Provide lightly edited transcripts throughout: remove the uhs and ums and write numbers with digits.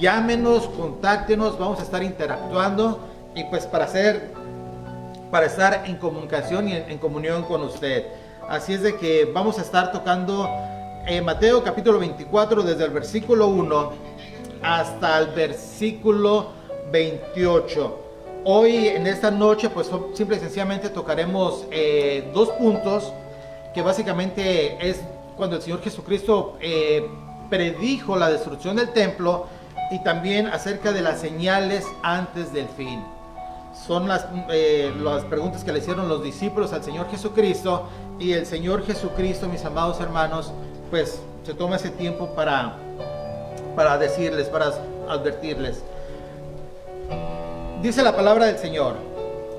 llámenos, contáctenos, vamos a estar interactuando y pues para estar en comunicación y en comunión con usted. Así es de que vamos a estar tocando Mateo capítulo 24 desde el versículo 1 hasta el versículo 28. Hoy en esta noche pues simple y sencillamente tocaremos dos puntos que básicamente es cuando el Señor Jesucristo predijo la destrucción del templo y también acerca de las señales antes del fin. Son las preguntas que le hicieron los discípulos al Señor Jesucristo, y el Señor Jesucristo, mis amados hermanos, pues se toma ese tiempo para decirles, para advertirles. Dice la palabra del Señor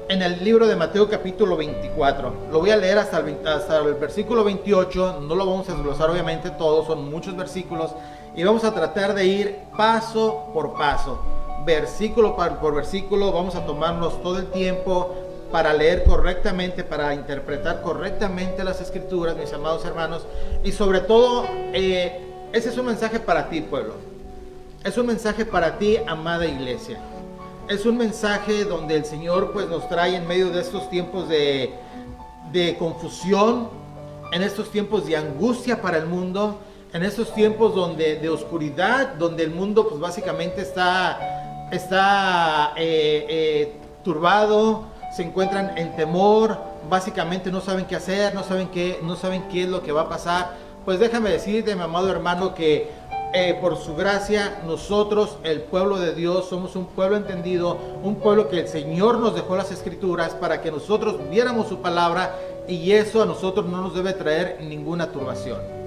en el libro de Mateo capítulo 24. Lo voy a leer hasta el versículo 28. No lo vamos a desglosar obviamente todo, son muchos versículos, y vamos a tratar de ir paso por paso, versículo por versículo. Vamos a tomarnos todo el tiempo para leer correctamente, para interpretar correctamente las escrituras, mis amados hermanos. Y sobre todo, ese es un mensaje para ti, pueblo. Es un mensaje para ti, amada iglesia. Es un mensaje donde el Señor pues nos trae en medio de estos tiempos de confusión, en estos tiempos de angustia para el mundo, en estos tiempos de oscuridad, donde el mundo pues básicamente está turbado, se encuentran en temor, básicamente no saben qué hacer, no saben qué es lo que va a pasar. Pues déjame decirte, mi amado hermano, que por su gracia nosotros, el pueblo de Dios, somos un pueblo entendido, un pueblo que el Señor nos dejó las escrituras para que nosotros viéramos su palabra, y eso a nosotros no nos debe traer ninguna turbación.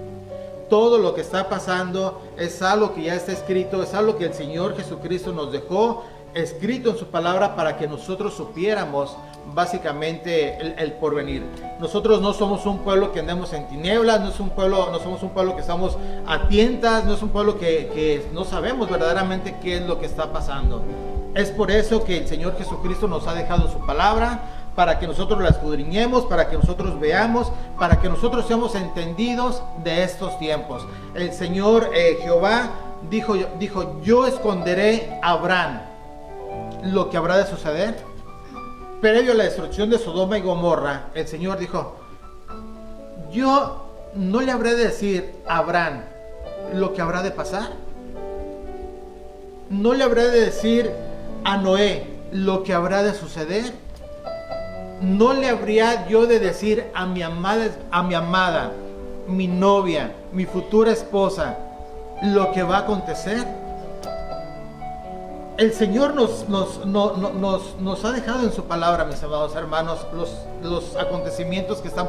Todo lo que está pasando es algo que ya está escrito, es algo que el Señor Jesucristo nos dejó escrito en su palabra para que nosotros supiéramos básicamente el porvenir. Nosotros no somos un pueblo que andemos en tinieblas, no somos un pueblo que estamos a tientas, no es un pueblo que no sabemos verdaderamente qué es lo que está pasando. Es por eso que el Señor Jesucristo nos ha dejado su palabra, para que nosotros la escudriñemos, para que nosotros veamos, para que nosotros seamos entendidos de estos tiempos. El Señor Jehová dijo, yo esconderé a Abraham lo que habrá de suceder. Previo a la destrucción de Sodoma y Gomorra, el Señor dijo, yo no le habré de decir a Abraham lo que habrá de pasar. No le habré de decir a Noé lo que habrá de suceder. No le habría yo de decir a mi amada, mi novia, mi futura esposa, lo que va a acontecer. El Señor nos ha dejado en su palabra, mis amados hermanos, los acontecimientos que están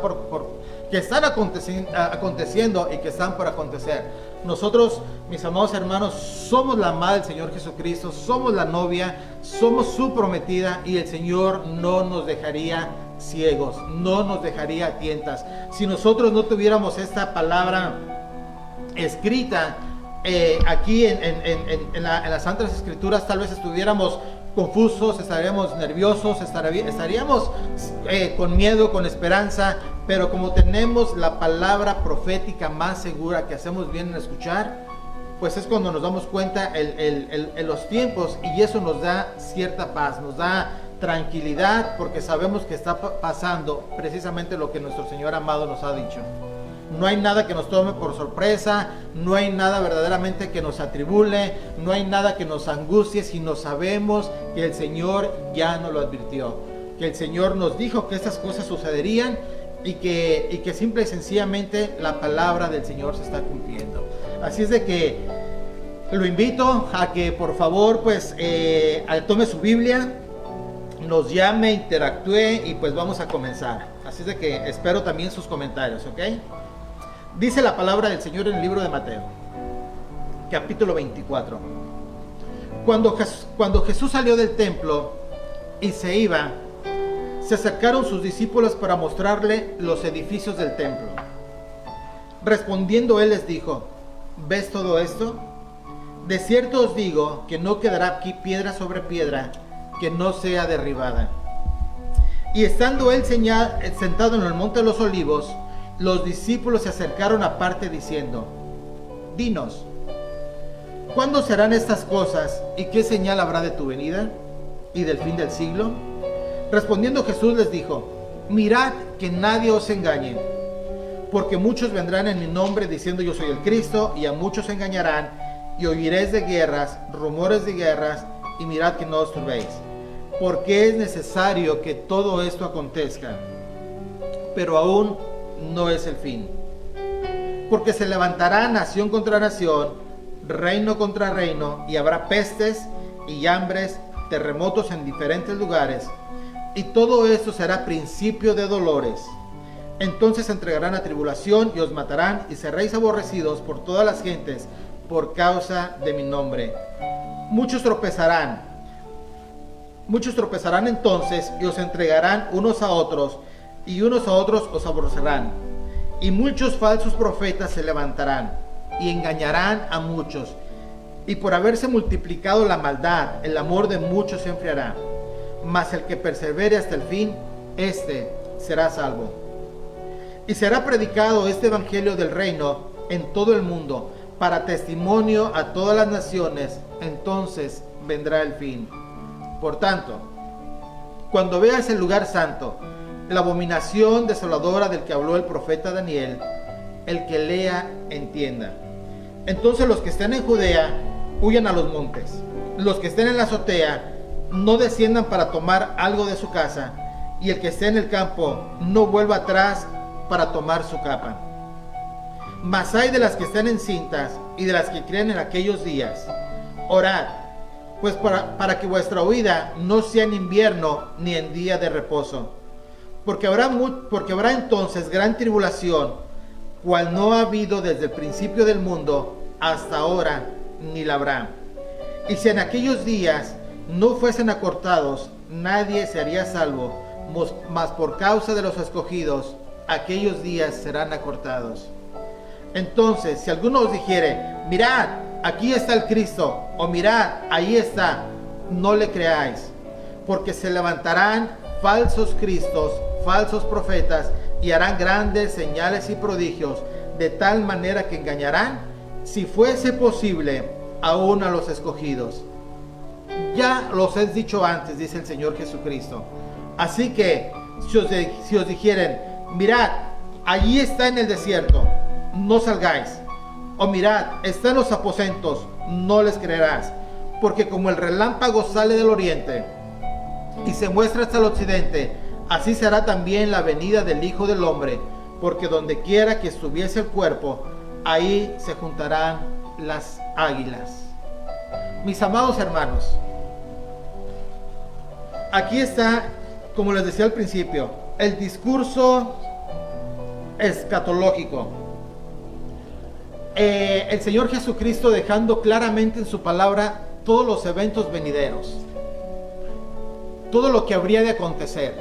aconteciendo y que están por acontecer. Nosotros, mis amados hermanos, somos la amada del Señor Jesucristo, somos la novia, somos su prometida, y el Señor no nos dejaría ciegos, no nos dejaría a tientas. Si nosotros no tuviéramos esta palabra escrita aquí en las Santas Escrituras, tal vez estuviéramos confusos, estaríamos nerviosos, estaríamos con miedo, con esperanza, pero como tenemos la palabra profética más segura, que hacemos bien en escuchar, pues es cuando nos damos cuenta en los tiempos, y eso nos da cierta paz, nos da tranquilidad, porque sabemos que está pasando precisamente lo que nuestro Señor amado nos ha dicho. No hay nada que nos tome por sorpresa, no hay nada verdaderamente que nos atribule, no hay nada que nos angustie, sino sabemos que el Señor ya nos lo advirtió, que el Señor nos dijo que estas cosas sucederían, y que simple y sencillamente la palabra del Señor se está cumpliendo. Así es de que lo invito a que por favor pues tome su Biblia, nos llame, interactúe, y pues vamos a comenzar. Así es de que espero también sus comentarios, ¿ok? Dice la palabra del Señor en el libro de Mateo, capítulo 24. Cuando Jesús salió del templo y se iba, se acercaron sus discípulos para mostrarle los edificios del templo. Respondiendo él les dijo, ¿ves todo esto? De cierto os digo que no quedará aquí piedra sobre piedra que no sea derribada. Y estando él sentado en el monte de los olivos, los discípulos se acercaron aparte diciendo, dinos, ¿cuándo serán estas cosas y qué señal habrá de tu venida y del fin del siglo? Respondiendo Jesús les dijo: mirad que nadie os engañe, porque muchos vendrán en mi nombre diciendo yo soy el Cristo, y a muchos engañarán, y oiréis de guerras, rumores de guerras, y mirad que no os turbéis, porque es necesario que todo esto acontezca, pero aún no es el fin. Porque se levantará nación contra nación, reino contra reino, y habrá pestes y hambres, terremotos en diferentes lugares, y todo esto será principio de dolores. Entonces entregarán a tribulación y os matarán, y seréis aborrecidos por todas las gentes por causa de mi nombre. Muchos tropezarán entonces, y os entregarán unos a otros, y unos a otros os aborrecerán. Y muchos falsos profetas se levantarán, y engañarán a muchos. Y por haberse multiplicado la maldad, el amor de muchos se enfriará. Mas el que persevere hasta el fin, éste será salvo. Y será predicado este evangelio del reino en todo el mundo, para testimonio a todas las naciones, entonces vendrá el fin. Por tanto, cuando veas el lugar santo, la abominación desoladora del que habló el profeta Daniel, el que lea entienda. Entonces los que estén en Judea, huyan a los montes. Los que estén en la azotea, no desciendan para tomar algo de su casa, y el que esté en el campo, no vuelva atrás para tomar su capa. Mas hay de las que estén encintas y de las que creen en aquellos días. Orad, pues para que vuestra huida no sea en invierno ni en día de reposo. Porque habrá entonces gran tribulación, cual no ha habido desde el principio del mundo hasta ahora, ni la habrá. Y si en aquellos días no fuesen acortados, nadie se haría salvo, mas por causa de los escogidos, aquellos días serán acortados. Entonces, si alguno os dijere: mirad, aquí está el Cristo, o mirad, ahí está, no le creáis, porque se levantarán falsos cristos, falsos profetas, y harán grandes señales y prodigios, de tal manera que engañarán, si fuese posible, aún a los escogidos. Ya los he dicho antes, dice el Señor Jesucristo. Así que, si os dijeren: mirad, allí está en el desierto, no salgáis. O mirad, está en los aposentos, no les creerás. Porque como el relámpago sale del oriente y se muestra hasta el occidente, así será también la venida del Hijo del Hombre. Porque donde quiera que estuviese el cuerpo, ahí se juntarán las águilas. Mis amados hermanos, aquí está, como les decía al principio, el discurso escatológico. El Señor Jesucristo dejando claramente en su palabra todos los eventos venideros, todo lo que habría de acontecer,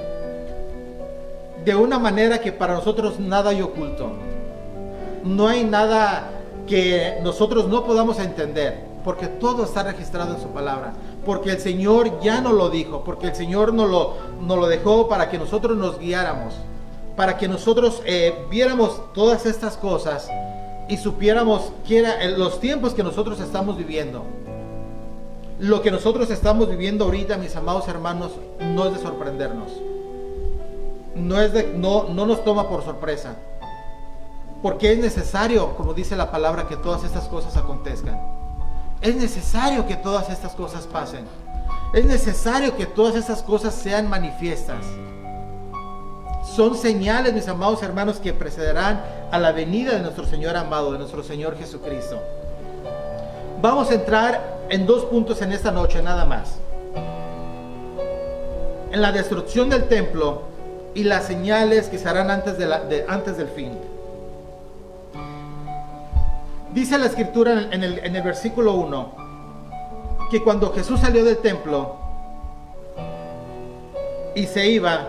de una manera que para nosotros nada hay oculto. No hay nada que nosotros no podamos entender, porque todo está registrado en su palabra, porque el Señor ya nos lo dijo, porque el Señor nos lo dejó para que nosotros nos guiáramos, para que nosotros viéramos todas estas cosas y supiéramos que eran los tiempos que nosotros estamos viviendo. Lo que nosotros estamos viviendo ahorita, mis amados hermanos, no es de sorprendernos. No nos toma por sorpresa. Porque es necesario, como dice la palabra, que todas estas cosas acontezcan. Es necesario que todas estas cosas pasen. Es necesario que todas estas cosas sean manifiestas. Son señales, mis amados hermanos, que precederán a la venida de nuestro Señor amado, de nuestro Señor Jesucristo. Vamos a entrar en dos puntos en esta noche, nada más. En la destrucción del templo y las señales que se harán antes del fin. Dice la Escritura en el versículo 1 que cuando Jesús salió del templo y se iba,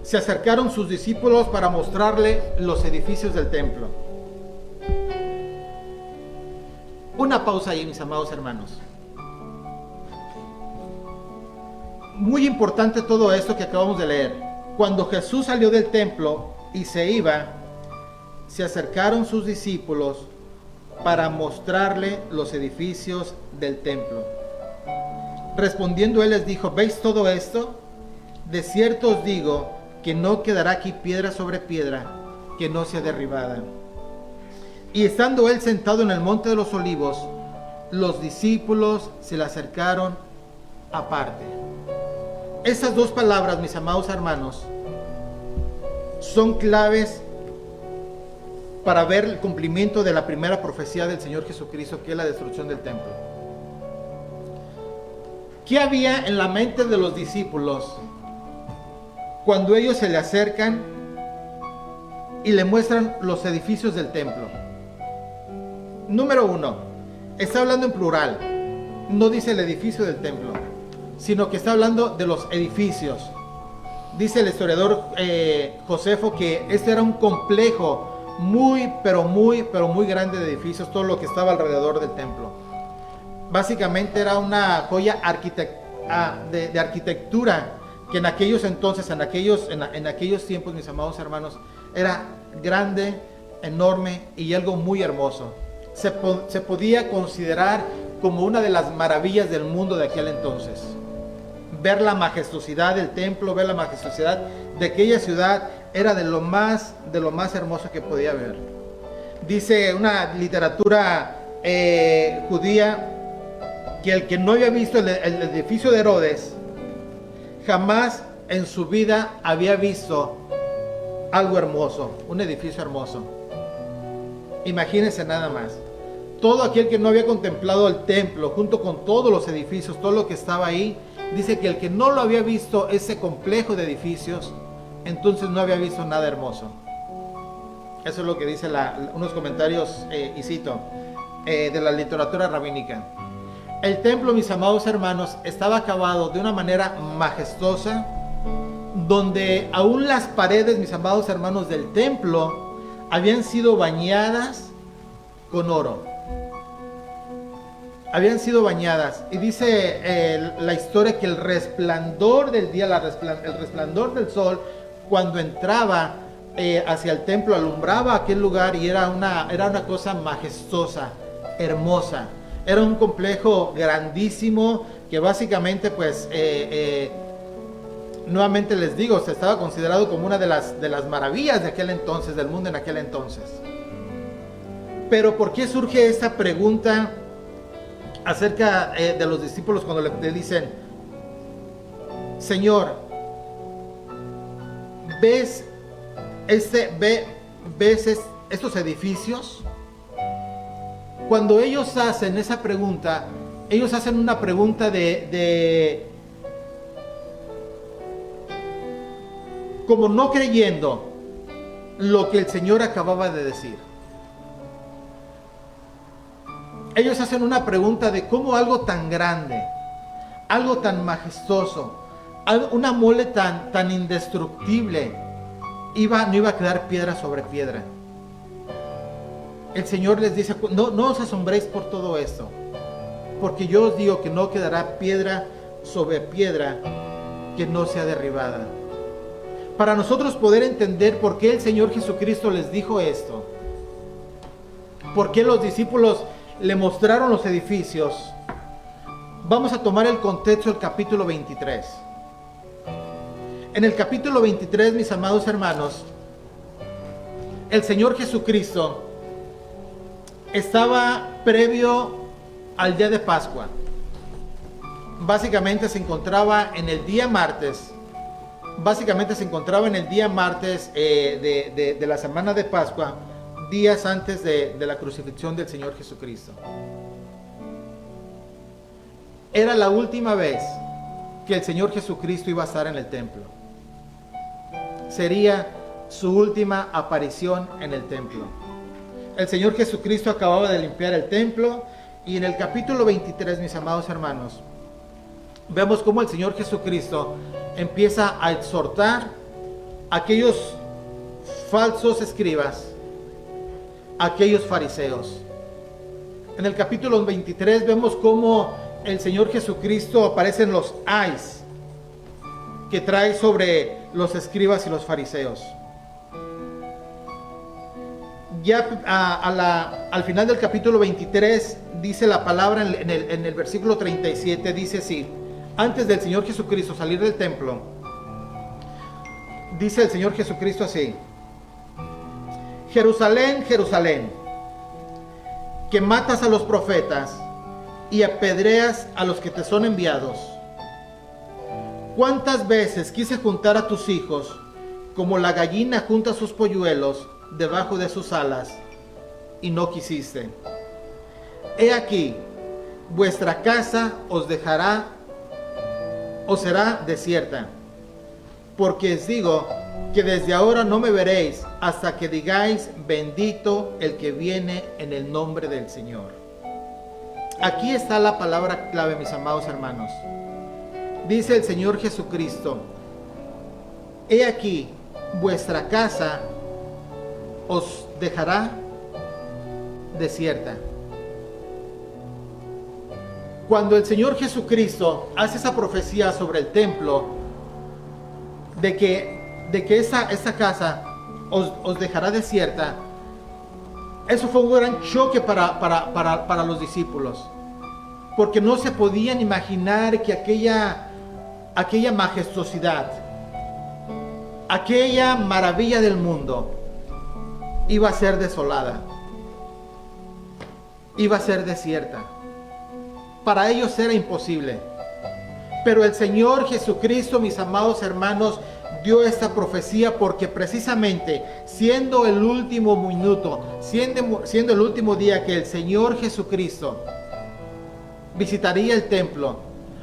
se acercaron sus discípulos para mostrarle los edificios del templo. Una pausa ahí, mis amados hermanos. Muy importante todo esto que acabamos de leer. Cuando Jesús salió del templo y se iba, se acercaron sus discípulos para mostrarle los edificios del templo. Respondiendo él les dijo: ¿veis todo esto? De cierto os digo que no quedará aquí piedra sobre piedra que no sea derribada. Y estando él sentado en el monte de los olivos, los discípulos se le acercaron aparte. Esas dos palabras, mis amados hermanos, son claves para ver el cumplimiento de la primera profecía del Señor Jesucristo, que es la destrucción del templo. ¿Qué había en la mente de los discípulos cuando ellos se le acercan y le muestran los edificios del templo? Número uno, está hablando en plural, no dice el edificio del templo, sino que está hablando de los edificios. Dice el historiador Josefo que este era un complejo muy grande de edificios, todo lo que estaba alrededor del templo. Básicamente era una joya de arquitectura que en aquellos entonces, en aquellos tiempos, mis amados hermanos, era grande, enorme y algo muy hermoso. Se podía considerar como una de las maravillas del mundo de aquel entonces. Ver la majestuosidad del templo, ver la majestuosidad de aquella ciudad, era de lo más hermoso que podía ver. Dice una literatura judía que el que no había visto el edificio de Herodes, jamás en su vida había visto algo hermoso, un edificio hermoso. Imagínense nada más. Todo aquel que no había contemplado el templo, junto con todos los edificios, todo lo que estaba ahí, dice que el que no lo había visto, ese complejo de edificios, entonces no había visto nada hermoso. Eso es lo que dice unos comentarios, y cito, de la literatura rabínica. El templo, mis amados hermanos, estaba acabado de una manera majestuosa, donde aún las paredes, mis amados hermanos, del templo habían sido bañadas con oro. Habían sido bañadas. Y dice la historia que el resplandor del día, el resplandor del sol, cuando entraba hacia el templo, alumbraba aquel lugar y era una cosa majestuosa, hermosa. Era un complejo grandísimo que básicamente, pues, nuevamente les digo, se estaba considerado como una de las maravillas de aquel entonces, del mundo en aquel entonces. Pero ¿por qué surge esta pregunta acerca de los discípulos cuando le dicen: Señor, ¿ves estos edificios? Cuando ellos hacen esa pregunta, ellos hacen una pregunta como no creyendo lo que el Señor acababa de decir. Ellos hacen una pregunta de cómo algo tan grande, algo tan majestuoso, una mole tan indestructible, no iba a quedar piedra sobre piedra. El Señor les dice: no os asombréis por todo esto, porque yo os digo que no quedará piedra sobre piedra que no sea derribada. Para nosotros poder entender por qué el Señor Jesucristo les dijo esto, por qué los discípulos le mostraron los edificios, vamos a tomar el contexto del capítulo 23. En el capítulo 23, mis amados hermanos, el Señor Jesucristo estaba previo al día de Pascua. Básicamente se encontraba en el día martes. De la semana de Pascua, días antes de la crucifixión del Señor Jesucristo. Era la última vez que el Señor Jesucristo iba a estar en el templo. Sería su última aparición en el templo. El Señor Jesucristo acababa de limpiar el templo, y en el capítulo 23, mis amados hermanos, vemos cómo el Señor Jesucristo empieza a exhortar a aquellos falsos escribas, a aquellos fariseos. En el capítulo 23 vemos cómo el Señor Jesucristo aparecen los ayes que trae sobre los escribas y los fariseos. Ya al final del capítulo 23 dice la palabra en el versículo 37, dice así: antes del Señor Jesucristo salir del templo, dice el Señor Jesucristo así: Jerusalén, Jerusalén, que matas a los profetas y apedreas a los que te son enviados. ¿Cuántas veces quise juntar a tus hijos como la gallina junta sus polluelos debajo de sus alas, y no quisiste? He aquí, vuestra casa os será desierta, porque os digo que desde ahora no me veréis hasta que digáis: bendito el que viene en el nombre del Señor. Aquí está la palabra clave, mis amados hermanos. Dice el Señor Jesucristo: he aquí, vuestra casa os dejará desierta. Cuando el Señor Jesucristo hace esa profecía sobre el templo, de que esa casa os dejará desierta, eso fue un gran choque para los discípulos, porque no se podían imaginar que aquella majestuosidad, aquella maravilla del mundo iba a ser desolada, iba a ser desierta. Para ellos era imposible. Pero el Señor Jesucristo, mis amados hermanos, dio esta profecía porque precisamente siendo el último minuto, siendo el último día que el Señor Jesucristo visitaría el templo,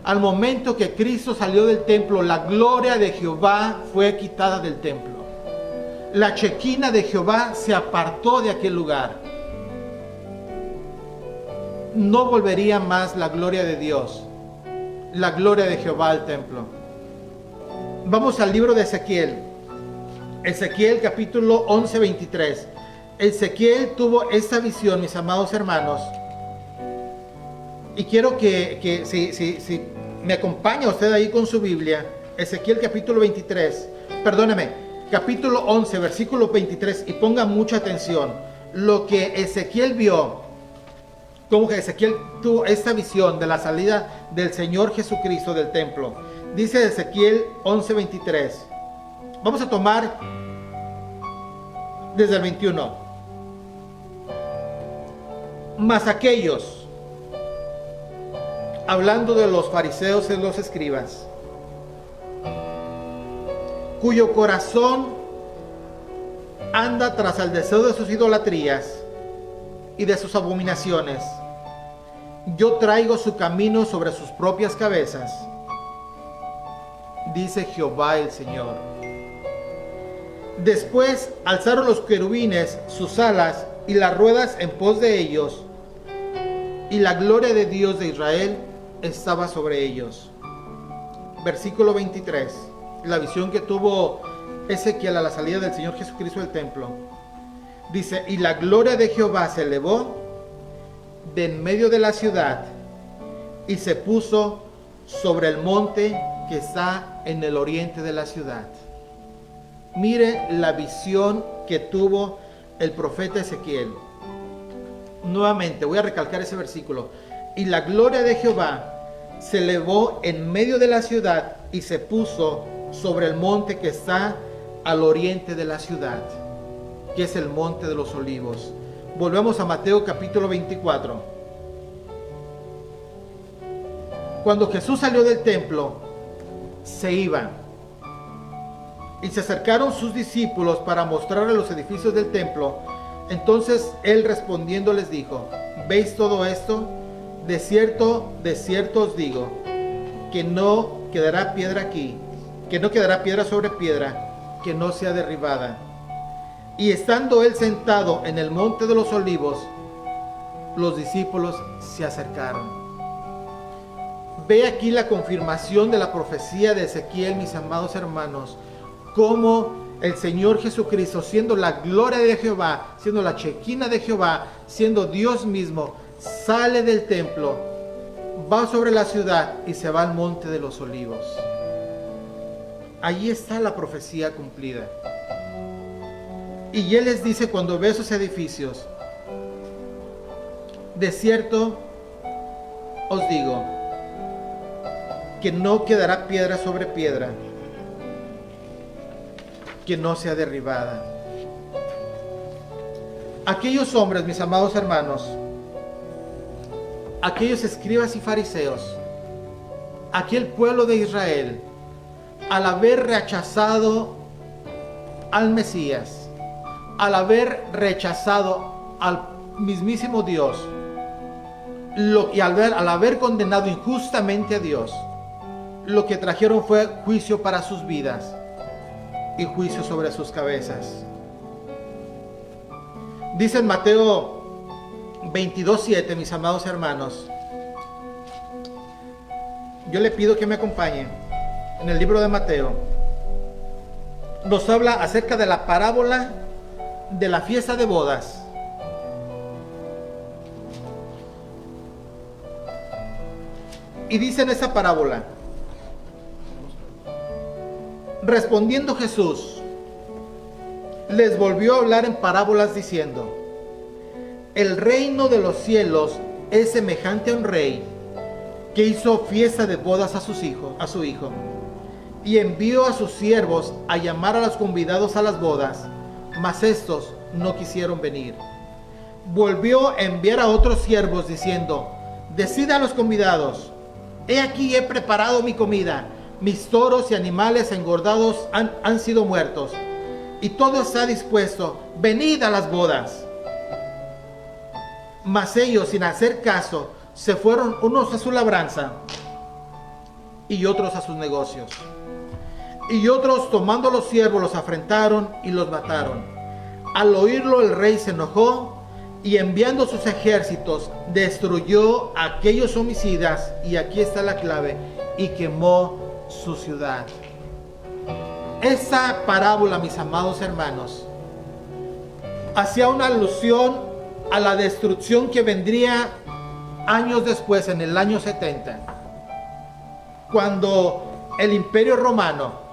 al momento que Cristo salió del templo, la gloria de Jehová fue quitada del templo. La chequina de Jehová se apartó de aquel lugar. No volvería más la gloria de Dios, la gloria de Jehová al templo. Vamos al libro de Ezequiel. Ezequiel capítulo 11, 23. Ezequiel tuvo esta visión, mis amados hermanos. Y quiero que si me acompaña usted ahí con su Biblia. Ezequiel capítulo 23. Perdóneme, capítulo 11, versículo 23. Y ponga mucha atención. Lo que Ezequiel vio, como que Ezequiel tuvo esta visión de la salida del Señor Jesucristo del templo. Dice Ezequiel 11:23. Vamos a tomar desde el 21. Mas aquellos, hablando de los fariseos y los escribas, cuyo corazón anda tras el deseo de sus idolatrías y de sus abominaciones, yo traigo su camino sobre sus propias cabezas, dice Jehová el Señor. Después alzaron los querubines sus alas y las ruedas en pos de ellos, y la gloria de Dios de Israel estaba sobre ellos. Versículo 23, la visión que tuvo Ezequiel a la salida del Señor Jesucristo del templo. Dice: y la gloria de Jehová se elevó de en medio de la ciudad y se puso sobre el monte que está en el oriente de la ciudad. Mire la visión que tuvo el profeta Ezequiel. Nuevamente voy a recalcar ese versículo. Y la gloria de Jehová se elevó en medio de la ciudad y se puso sobre el monte que está al oriente de la ciudad, que es el monte de los olivos. Volvemos a Mateo capítulo 24. Cuando Jesús salió del templo, se iba, y se acercaron sus discípulos para mostrarle los edificios del templo. Entonces él respondiendo les dijo: ¿veis todo esto? De cierto os digo, que no quedará piedra aquí, que no quedará piedra sobre piedra, que no sea derribada. Y estando él sentado en el monte de los olivos, los discípulos se acercaron. Ve aquí la confirmación de la profecía de Ezequiel, mis amados hermanos, cómo el Señor Jesucristo, siendo la gloria de Jehová, siendo la chequina de Jehová, siendo Dios mismo, sale del templo, va sobre la ciudad y se va al monte de los olivos. Allí está la profecía cumplida. Y él les dice cuando ve esos edificios: de cierto os digo que no quedará piedra sobre piedra que no sea derribada. Aquellos hombres, mis amados hermanos, aquellos escribas y fariseos, aquel pueblo de Israel, al haber rechazado al Mesías, al haber rechazado al mismísimo Dios, y al haber condenado injustamente a Dios, lo que trajeron fue juicio para sus vidas y juicio sobre sus cabezas. Dice en Mateo 22:7, mis amados hermanos, yo le pido que me acompañen en el libro de Mateo. Nos habla acerca de la parábola de la fiesta de bodas. Y dice en esa parábola: respondiendo Jesús, les volvió a hablar en parábolas diciendo: el reino de los cielos es semejante a un rey que hizo fiesta de bodas a su hijo, y envió a sus siervos a llamar a los convidados a las bodas, mas estos no quisieron venir. Volvió a enviar a otros siervos diciendo: decid a los convidados: he aquí he preparado mi comida, mis toros y animales engordados han sido muertos, y todo está dispuesto, venid a las bodas. Mas ellos, sin hacer caso, se fueron unos a su labranza y otros a sus negocios. Y otros, tomando los siervos, los afrentaron y los mataron. Al oírlo, el rey se enojó y, enviando sus ejércitos, destruyó a aquellos homicidas, y aquí está la clave, y quemó su ciudad. Esa parábola, mis amados hermanos, hacía una alusión a la destrucción que vendría años después, en el año 70, cuando el Imperio Romano,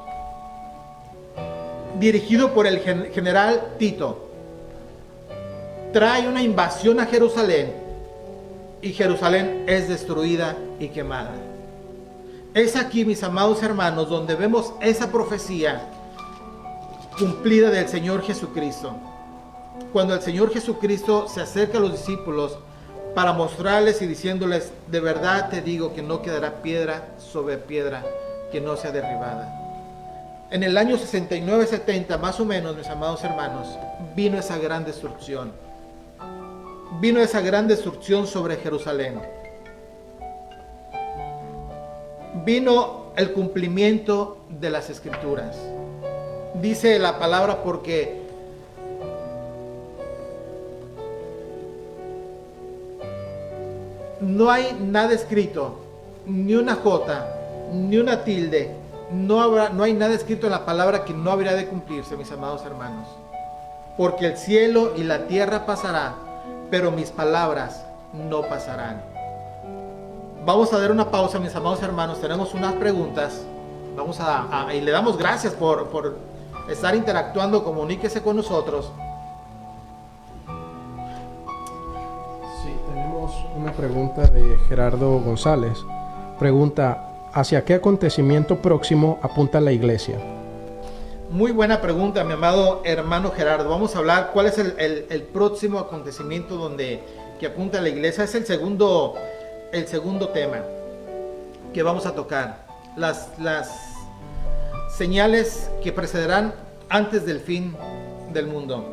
dirigido por el general Tito, trae una invasión a Jerusalén, y Jerusalén es destruida y quemada. Es aquí, mis amados hermanos, donde vemos esa profecía cumplida del Señor Jesucristo. Cuando el Señor Jesucristo se acerca a los discípulos para mostrarles y diciéndoles: de verdad te digo que no quedará piedra sobre piedra que no sea derribada. En el año 69-70, más o menos, mis amados hermanos, vino esa gran destrucción. Vino esa gran destrucción sobre Jerusalén. Vino el cumplimiento de las Escrituras. Dice la palabra: porque no hay nada escrito, ni una jota, ni una tilde, no hay nada escrito en la palabra que no habría de cumplirse, mis amados hermanos. Porque el cielo y la tierra pasará, pero mis palabras no pasarán. Vamos a dar una pausa, mis amados hermanos. Tenemos unas preguntas. Y le damos gracias por estar interactuando. Comuníquese con nosotros. Sí, tenemos una pregunta de Gerardo González. Pregunta: ¿hacia qué acontecimiento próximo apunta la iglesia? Muy buena pregunta, mi amado hermano Gerardo. Vamos a hablar cuál es el próximo acontecimiento que apunta la iglesia. Es el segundo tema que vamos a tocar. Las señales que precederán antes del fin del mundo.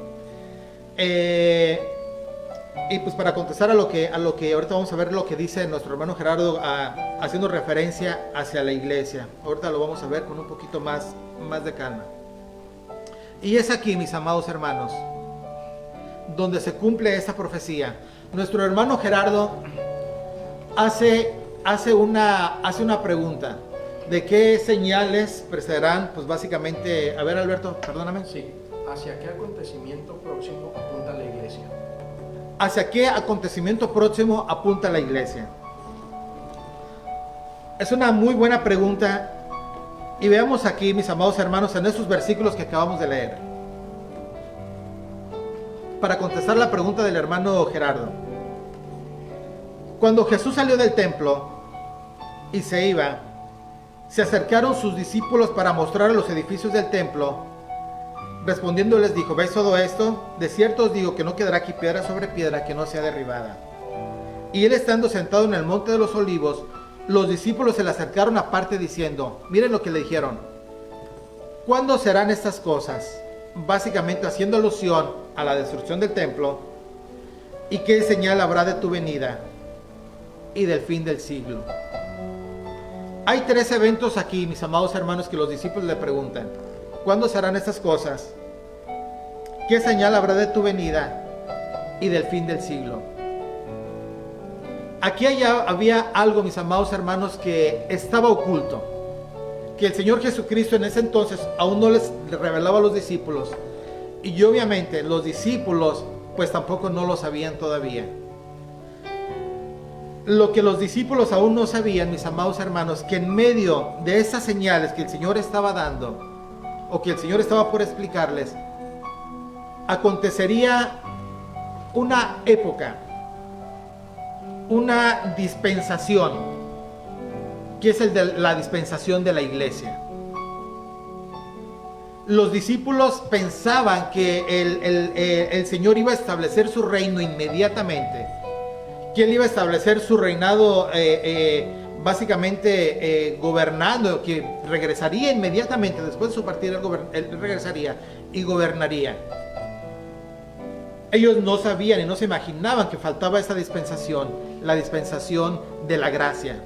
Y pues para contestar a lo que ahorita vamos a ver lo que dice nuestro hermano Gerardo, haciendo referencia hacia la iglesia. Ahorita lo vamos a ver con un poquito más de calma. Y es aquí, mis amados hermanos, donde se cumple esta profecía. Nuestro hermano Gerardo hace una pregunta de qué señales precederán, pues básicamente, a ver, Alberto, perdóname. Sí, ¿hacia qué acontecimiento próximo apunta la iglesia? ¿Hacia qué acontecimiento próximo apunta la iglesia? Es una muy buena pregunta. Y veamos aquí, mis amados hermanos, en esos versículos que acabamos de leer. para contestar la pregunta del hermano Gerardo. Cuando Jesús salió del templo y se iba, se acercaron sus discípulos para mostrar los edificios del templo. Respondiendo les dijo: ¿veis todo esto? De cierto os digo que no quedará aquí piedra sobre piedra que no sea derribada. Y él, estando sentado en el monte de los olivos, los discípulos se le acercaron aparte diciendo, miren lo que le dijeron: ¿cuándo serán estas cosas? Básicamente haciendo alusión a la destrucción del templo. ¿Y qué señal habrá de tu venida y del fin del siglo? Hay 3 eventos aquí, mis amados hermanos, que los discípulos le preguntan: ¿cuándo serán estas cosas? ¿Qué señal habrá de tu venida y del fin del siglo? Aquí había algo, mis amados hermanos, que estaba oculto, que el Señor Jesucristo en ese entonces aún no les revelaba a los discípulos, y obviamente los discípulos pues tampoco no lo sabían todavía. Lo que los discípulos aún no sabían, mis amados hermanos, que en medio de esas señales que el Señor estaba dando, o que el Señor estaba por explicarles, acontecería una época, una dispensación, que es la dispensación de la iglesia. Los discípulos pensaban que el Señor iba a establecer su reino inmediatamente, que Él iba a establecer su reinado básicamente gobernando, que regresaría inmediatamente después de su partida. Él regresaría y gobernaría. Ellos no sabían y no se imaginaban que faltaba esa dispensación, la dispensación de la gracia,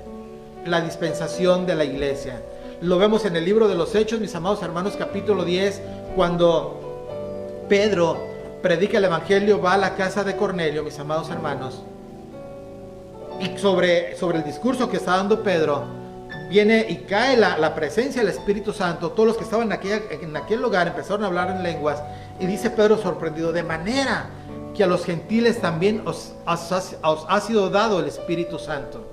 la dispensación de la iglesia. Lo vemos en el libro de los Hechos, mis amados hermanos, capítulo 10, cuando Pedro predica el evangelio, va a la casa de Cornelio, mis amados hermanos, y sobre el discurso que está dando Pedro, viene y cae la presencia del Espíritu Santo. Todos los que estaban en aquel lugar empezaron a hablar en lenguas, y dice Pedro sorprendido: de manera que a los gentiles también os ha sido dado el Espíritu Santo.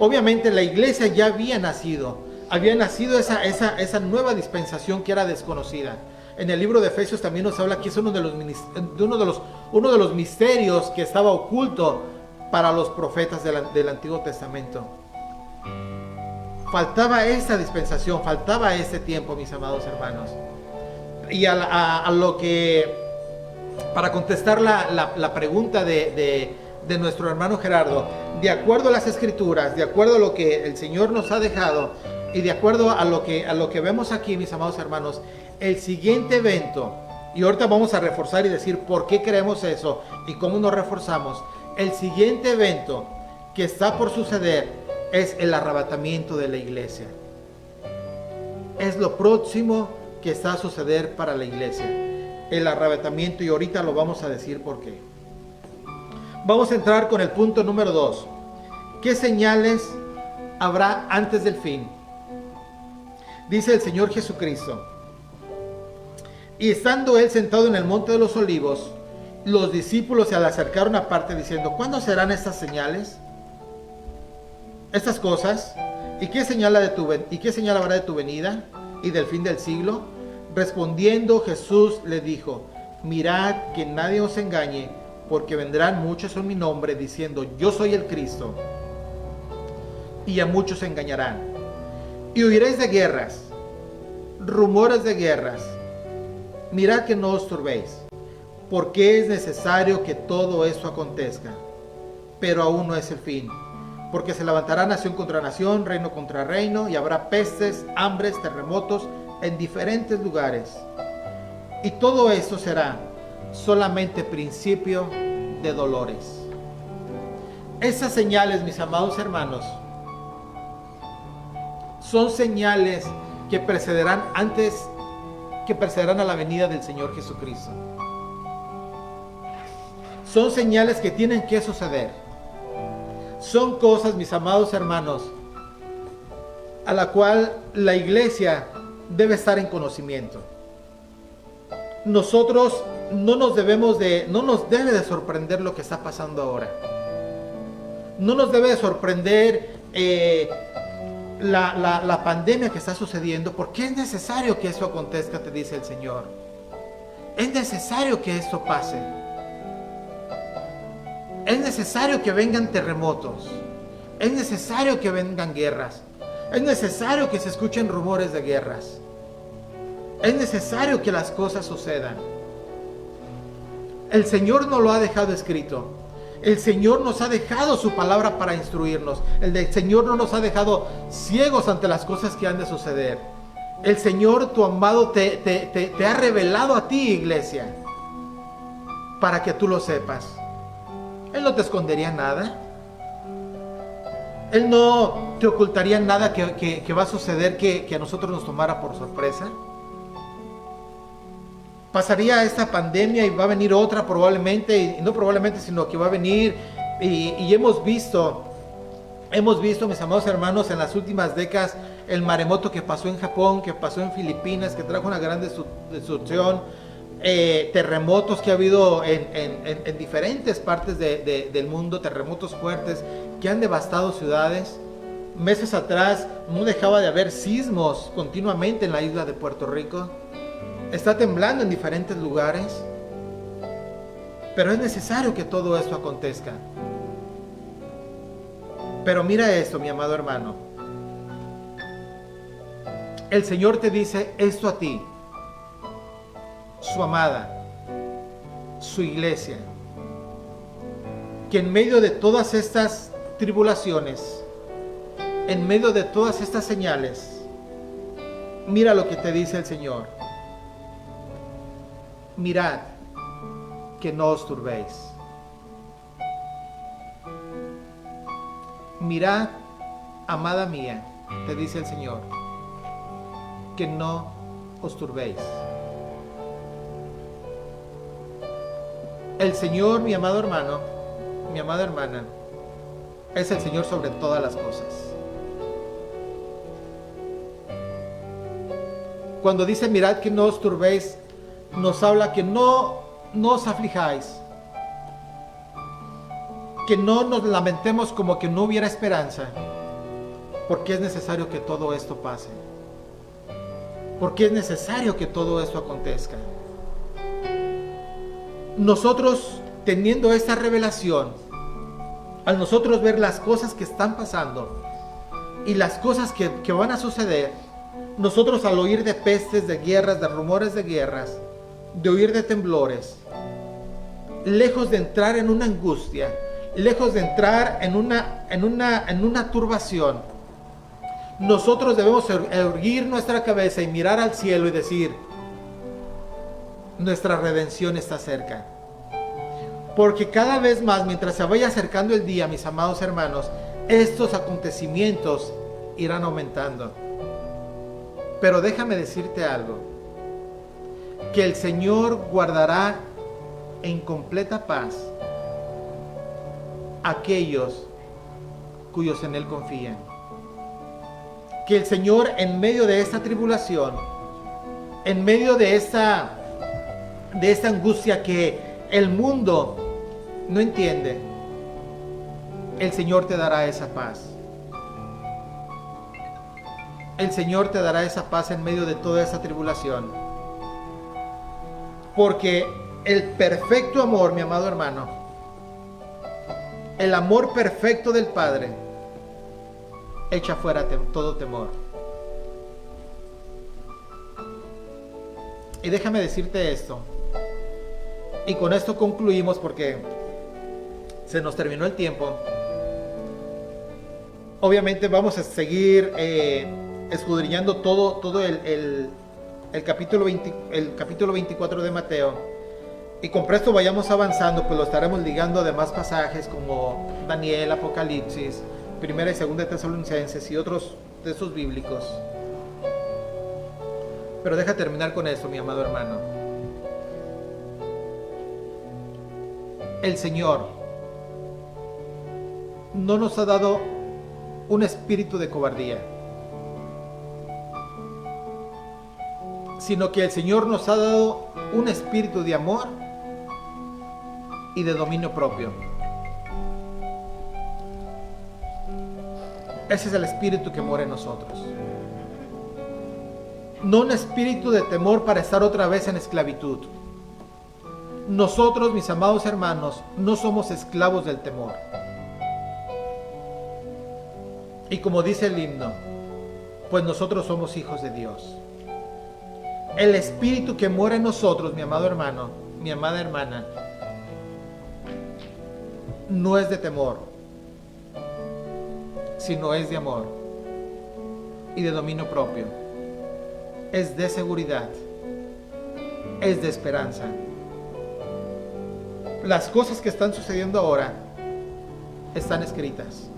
Obviamente la iglesia ya había nacido esa nueva dispensación que era desconocida. En el libro de Efesios también nos habla que es uno de los misterios que estaba oculto para los profetas del Antiguo Testamento. Faltaba esa dispensación, faltaba ese tiempo, mis amados hermanos. Y a lo que, para contestar la pregunta de nuestro hermano Gerardo, de acuerdo a las Escrituras, de acuerdo a lo que el Señor nos ha dejado, y de acuerdo a lo que vemos aquí, mis amados hermanos, el siguiente evento, y ahorita vamos a reforzar y decir por qué creemos eso y cómo nos reforzamos. El siguiente evento que está por suceder es el arrebatamiento de la iglesia. Es lo próximo que está a suceder para la iglesia, el arrebatamiento, y ahorita lo vamos a decir por qué. Vamos a entrar con el punto número 2. ¿Qué señales habrá antes del fin? Dice el Señor Jesucristo: y estando él sentado en el monte de los olivos, los discípulos se le acercaron aparte diciendo: ¿cuándo serán estas señales? Estas cosas, ¿y qué señal habrá de tu venida y del fin del siglo? Respondiendo Jesús le dijo: mirad que nadie os engañe, porque vendrán muchos en mi nombre diciendo: yo soy el Cristo, y a muchos engañarán. Y oiréis de guerras, rumores de guerras. Mirad que no os turbéis, porque es necesario que todo esto acontezca, pero aún no es el fin. Porque se levantará nación contra nación, reino contra reino, y habrá pestes, hambres, terremotos en diferentes lugares. Y todo esto será solamente principio de dolores. Esas señales, mis amados hermanos, son señales que precederán a la venida del Señor Jesucristo. Son señales que tienen que suceder. Son cosas, mis amados hermanos, a la cual la iglesia debe estar en conocimiento. Nosotros no nos debe de sorprender lo que está pasando ahora. No nos debe de sorprender la pandemia que está sucediendo, porque es necesario que eso acontezca, te dice el Señor. Es necesario que esto pase. Es necesario que vengan terremotos. Es necesario que vengan guerras. Es necesario que se escuchen rumores de guerras. Es necesario que las cosas sucedan. El Señor nos lo ha dejado escrito. El Señor nos ha dejado su palabra para instruirnos. El Señor no nos ha dejado ciegos ante las cosas que han de suceder. El Señor, tu amado, te ha revelado a ti, iglesia, para que tú lo sepas. Él no te escondería nada. Él no te ocultaría nada que va a suceder que a nosotros nos tomara por sorpresa. Pasaría esta pandemia y va a venir otra probablemente, y no probablemente, sino que va a venir, y hemos visto, mis amados hermanos, en las últimas décadas, el maremoto que pasó en Japón, que pasó en Filipinas, que trajo una gran destrucción, terremotos que ha habido en diferentes partes del mundo, terremotos fuertes que han devastado ciudades. Meses atrás no dejaba de haber sismos continuamente en la isla de Puerto Rico. Está temblando en diferentes lugares. Pero es necesario que todo esto acontezca. Pero mira esto, mi amado hermano. El Señor te dice esto a ti, su amada, su iglesia, que en medio de todas estas tribulaciones, en medio de todas estas señales, mira lo que te dice el Señor. Mirad que no os turbéis. Mirad, amada mía, te dice el Señor, que no os turbéis. El Señor, mi amado hermano, mi amada hermana, es el Señor sobre todas las cosas. Cuando dice mirad que no os turbéis, nos habla que no os aflijáis, que no nos lamentemos como que no hubiera esperanza, porque es necesario que todo esto pase, porque es necesario que todo esto acontezca. Nosotros, teniendo esta revelación, al nosotros ver las cosas que están pasando y las cosas que van a suceder, nosotros al oír de pestes, de guerras, de rumores de guerras, de oír de temblores, lejos de entrar en una angustia, lejos de entrar en una turbación, nosotros debemos erguir nuestra cabeza y mirar al cielo y decir, nuestra redención está cerca. Porque cada vez más, mientras se vaya acercando el día, mis amados hermanos, estos acontecimientos irán aumentando. Pero déjame decirte algo, que el Señor guardará en completa paz a aquellos cuyos en Él confían. Que el Señor, en medio de esta tribulación, en medio de esta angustia que el mundo no entiende, el Señor te dará esa paz. El Señor te dará esa paz en medio de toda esa tribulación. Porque el perfecto amor, mi amado hermano, el amor perfecto del Padre, echa fuera todo temor. Y déjame decirte esto, y con esto concluimos porque se nos terminó el tiempo. Obviamente vamos a seguir escudriñando todo el capítulo 24 de Mateo, y con presto vayamos avanzando, pues lo estaremos ligando a demás pasajes como Daniel, Apocalipsis, Primera y Segunda de Tesalonicenses y otros textos bíblicos. Pero deja terminar con esto, mi amado hermano. El Señor no nos ha dado un espíritu de cobardía, sino que el Señor nos ha dado un espíritu de amor y de dominio propio. Ese es el espíritu que mora en nosotros. No un espíritu de temor para estar otra vez en esclavitud, Nosotros, mis amados hermanos, no somos esclavos del temor. Y como dice el himno, pues nosotros somos hijos de Dios. El espíritu que mora en nosotros, mi amado hermano, mi amada hermana, no es de temor, sino es de amor y de dominio propio. Es de seguridad, es de esperanza. Las cosas que están sucediendo ahora están escritas.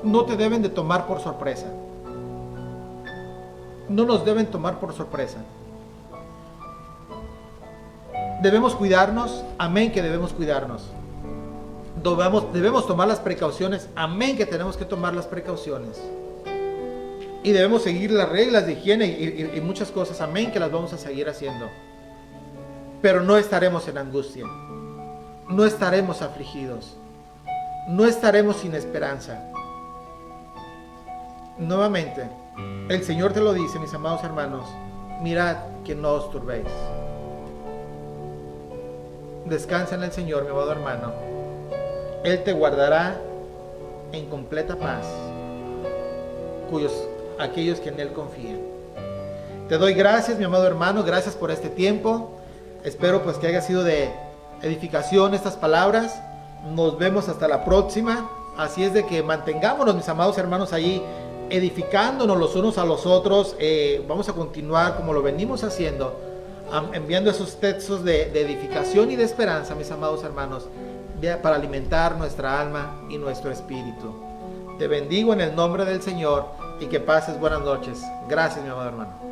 No te deben de tomar por sorpresa. No nos deben tomar por sorpresa. Debemos cuidarnos, amén que debemos cuidarnos. Debemos tomar las precauciones, amén que tenemos que tomar las precauciones. Y debemos seguir las reglas de higiene y muchas cosas, amén que las vamos a seguir haciendo. Pero no estaremos en angustia, no estaremos afligidos, no estaremos sin esperanza. Nuevamente, el Señor te lo dice, mis amados hermanos, mirad que no os turbéis. Descansa en el Señor, mi amado hermano. Él te guardará en completa paz, aquellos que en Él confían. Te doy gracias, mi amado hermano, gracias por este tiempo. Espero pues que haya sido de edificación estas palabras. Nos vemos hasta la próxima. Así es de que mantengámonos, mis amados hermanos, allí edificándonos los unos a los otros. Vamos a continuar como lo venimos haciendo, enviando esos textos de edificación y de esperanza, mis amados hermanos, para alimentar nuestra alma y nuestro espíritu. Te bendigo en el nombre del Señor y que pases buenas noches. Gracias, mi amado hermano.